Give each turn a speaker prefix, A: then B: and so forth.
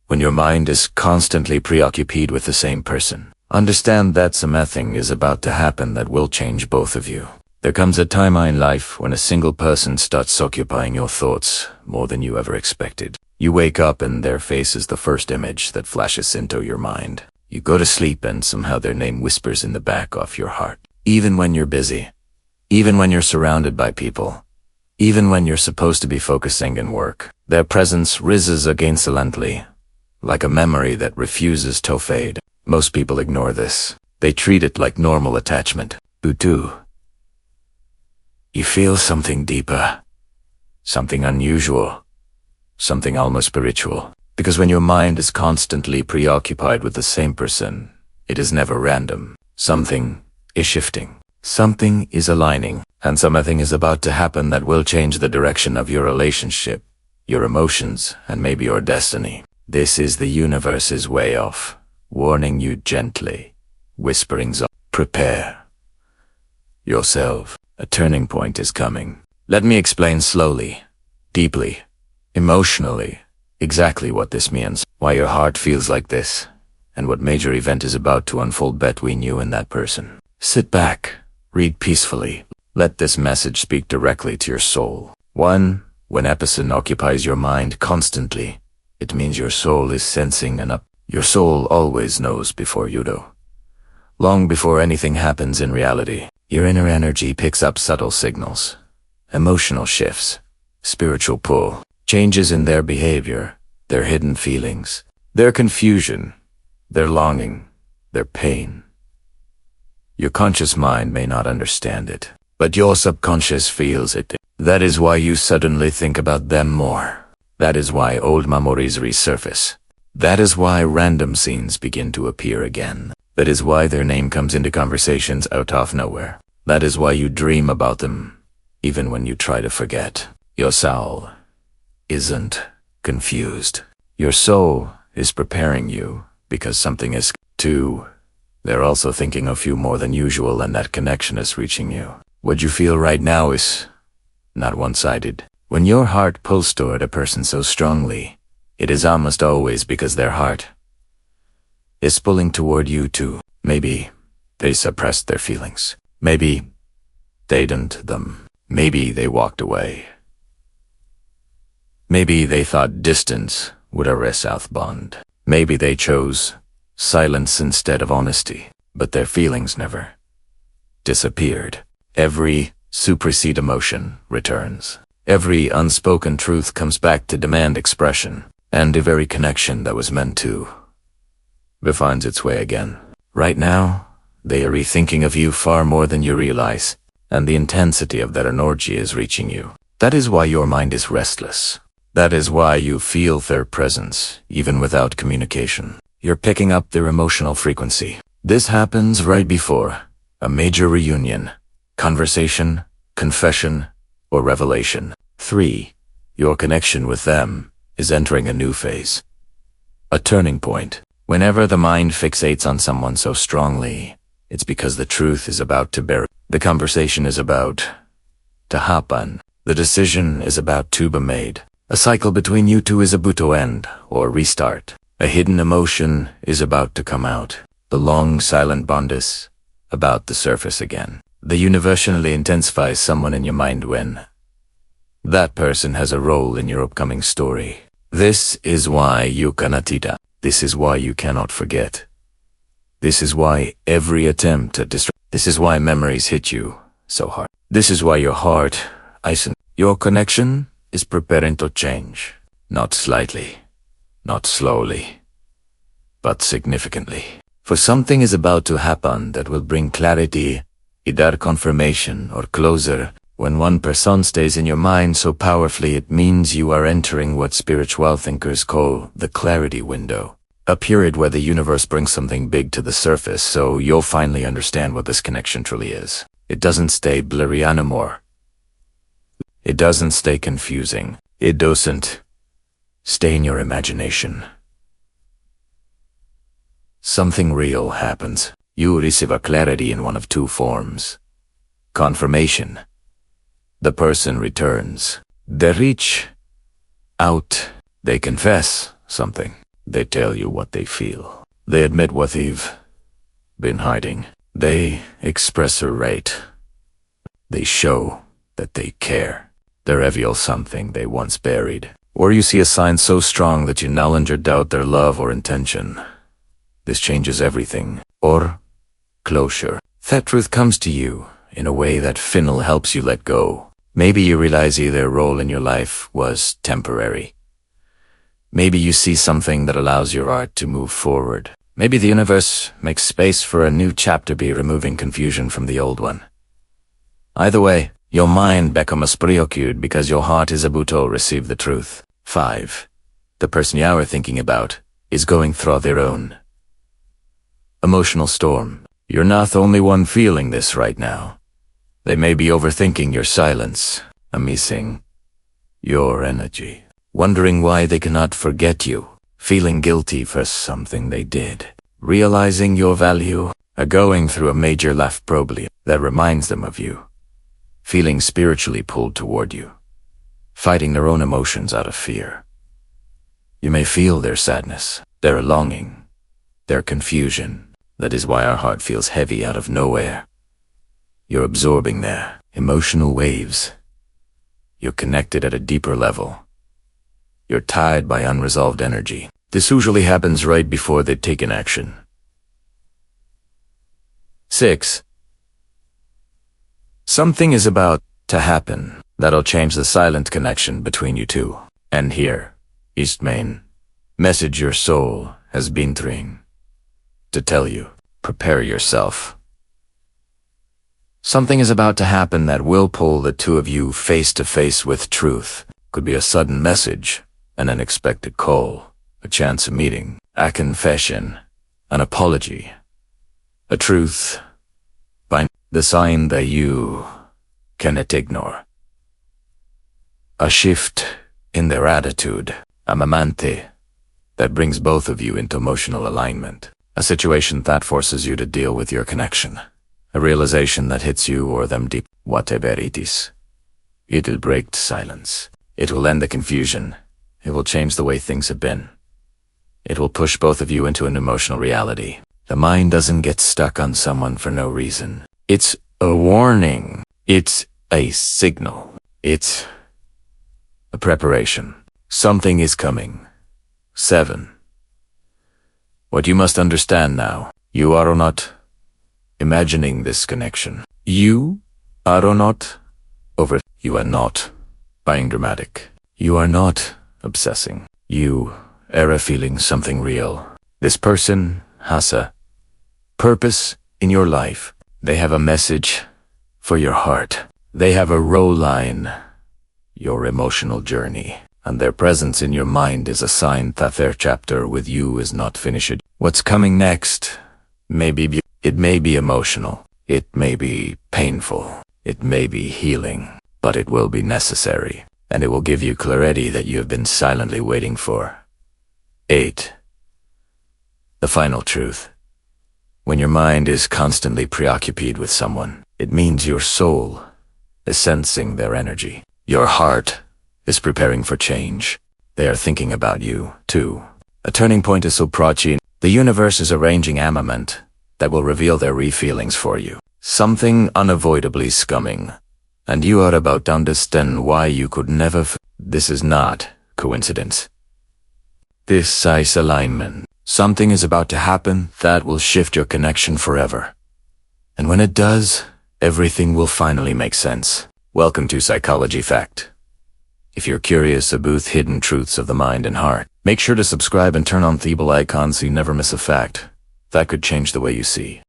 A: when your mind is constantly preoccupied with the same person. Understand that something is about to happen that will change both of you. There comes a time in life when a single person starts occupying your thoughts more than you ever expected. You wake up and their face is the first image that flashes into your mind. You go to sleep and somehow their name whispers in the back of your heart. Even when you're busy, even when you're surrounded by people, even when you're supposed to be focusing in work, their presence rises again silently, like a memory that refuses to fade. Most people ignore this. They treat it like normal attachment. Butu. You feel something deeper, something unusual, something almost spiritual. Because when your mind is constantly preoccupied with the same person, it is never random. Something is shifting. Something is aligning. And something is about to happen that will change the direction of your relationship, your emotions, and maybe your destiny. This is the universe's way of warning you gently, whispering, prepare yourself. A turning point is coming. Let me explain slowly, deeply, emotionally, exactly what this means, why your heart feels like this, and what major event is about to unfold between you and that person. Sit back, read peacefully. Let this message speak directly to your soul. 1. When a person occupies your mind constantly, it means your soul is sensing an up. Your soul always knows before you do. Long before anything happens in reality, your inner energy picks up subtle signals, emotional shifts, spiritual pull, changes in their behavior, their hidden feelings, their confusion, their longing, their pain. Your conscious mind may not understand it, but your subconscious feels it. That is why you suddenly think about them more. That is why old memories resurface. That is why random scenes begin to appear again. That is why their name comes into conversations out of nowhere. That is why you dream about them, even when you try to forget. Your soul isn't confused. Your soul is preparing you because something is. 2. They're also thinking of you more than usual, and that connection is reaching you. What you feel right now is not one-sided. When your heart pulls toward a person so strongly, it is almost always because their heart is pulling toward you too. Maybe they suppressed their feelings. Maybe they didn't them. Maybe they walked away. Maybe they thought distance would erase our bond. Maybe they chose silence instead of honesty. But their feelings never disappeared. Every supersede emotion returns. Every unspoken truth comes back to demand expression. And the very connection that was meant to finds its way again. Right now, they are rethinking of you far more than you realize, and the intensity of that energy is reaching you. That is why your mind is restless. That is why you feel their presence, even without communication. You're picking up their emotional frequency. This happens right before a major reunion, conversation, confession, or revelation. 3. Your connection with them is entering a new phase. A turning point. Whenever the mind fixates on someone so strongly, it's because the truth is about to bear. The conversation is about to happen. The decision is about to be made. A cycle between you two is about to end or restart. A hidden emotion is about to come out. The long silent bond is about to surface again. The universally intensifies someone in your mind when that person has a role in your upcoming story. This is why you cannot eat. This is why you cannot forget. This is why every attempt at this is why memories hit you so hard. This is why your heart isn't. Your connection is preparing to change. Not slightly, not slowly, but significantly. For something is about to happen that will bring clarity, either confirmation or closure. When one person stays in your mind so powerfully, it means you are entering what spiritual thinkers call the clarity window. A period where the universe brings something big to the surface, so you'll finally understand what this connection truly is. It doesn't stay blurry anymore. It doesn't stay confusing. It doesn't stay in your imagination. Something real happens. You receive a clarity in one of two forms. Confirmation. The person returns. They reach out. They confess something. They tell you what they feel. They admit what they've been hiding. They express a rate. They show that they care. They reveal something they once buried. Or you see a sign so strong that you no longer doubt their love or intention. This changes everything. Or closure. That truth comes to you in a way that Finnel helps you let go. Maybe you realize their role in your life was temporary. Maybe you see something that allows your art to move forward. Maybe the universe makes space for a new chapter by removing confusion from the old one. Either way, your mind becomes preoccupied because your heart is about to receive the truth. 5. The person you are thinking about is going through their own emotional storm. You're not the only one feeling this right now. They may be overthinking your silence, missing your energy, wondering why they cannot forget you, feeling guilty for something they did, realizing your value, or going through a major life problem that reminds them of you, feeling spiritually pulled toward you, fighting their own emotions out of fear. You may feel their sadness, their longing, their confusion. That is why our heart feels heavy out of nowhere. You're absorbing their emotional waves. You're connected at a deeper level. You're tied by unresolved energy. This usually happens right before they've taken action. 6. Something is about to happen that'll change the silent connection between you two. And here, Eastmain, message your soul has been trying to tell you. Prepare yourself. Something is about to happen that will pull the two of you face to face with truth. Could be a sudden message, an unexpected call, a chance meeting, a confession, an apology, a truth, by the sign that you cannot ignore. A shift in their attitude, a mamante, that brings both of you into emotional alignment. A situation that forces you to deal with your connection. A realization that hits you or them deep. Whatever it is. It'll break silence. It will end the confusion. It will change the way things have been. It will push both of you into an emotional reality. The mind doesn't get stuck on someone for no reason. It's a warning. It's a signal. It's a preparation. Something is coming. 7. What you must understand now, you are not imagining this connection. You are not you are not being dramatic. You are not obsessing. You are feeling something real. This person has a purpose in your life. They have a message for your heart. They have a role line, your emotional journey. And their presence in your mind is a sign that their chapter with you is not finished. What's coming next it may be emotional, it may be painful, it may be healing, but it will be necessary, and it will give you clarity that you have been silently waiting for. 8. The final truth. When your mind is constantly preoccupied with someone, it means your soul is sensing their energy. Your heart is preparing for change. They are thinking about you, too. A turning point is so approaching. The universe is arranging a moment that will reveal their feelings for you. Something unavoidably coming, and you are about to understand why you could never This is not coincidence. This is alignment. Something is about to happen that will shift your connection forever. And when it does, everything will finally make sense. Welcome to Psychology Fact. If you're curious about hidden truths of the mind and heart, make sure to subscribe and turn on the bell icon so you never miss a fact that could change the way you see.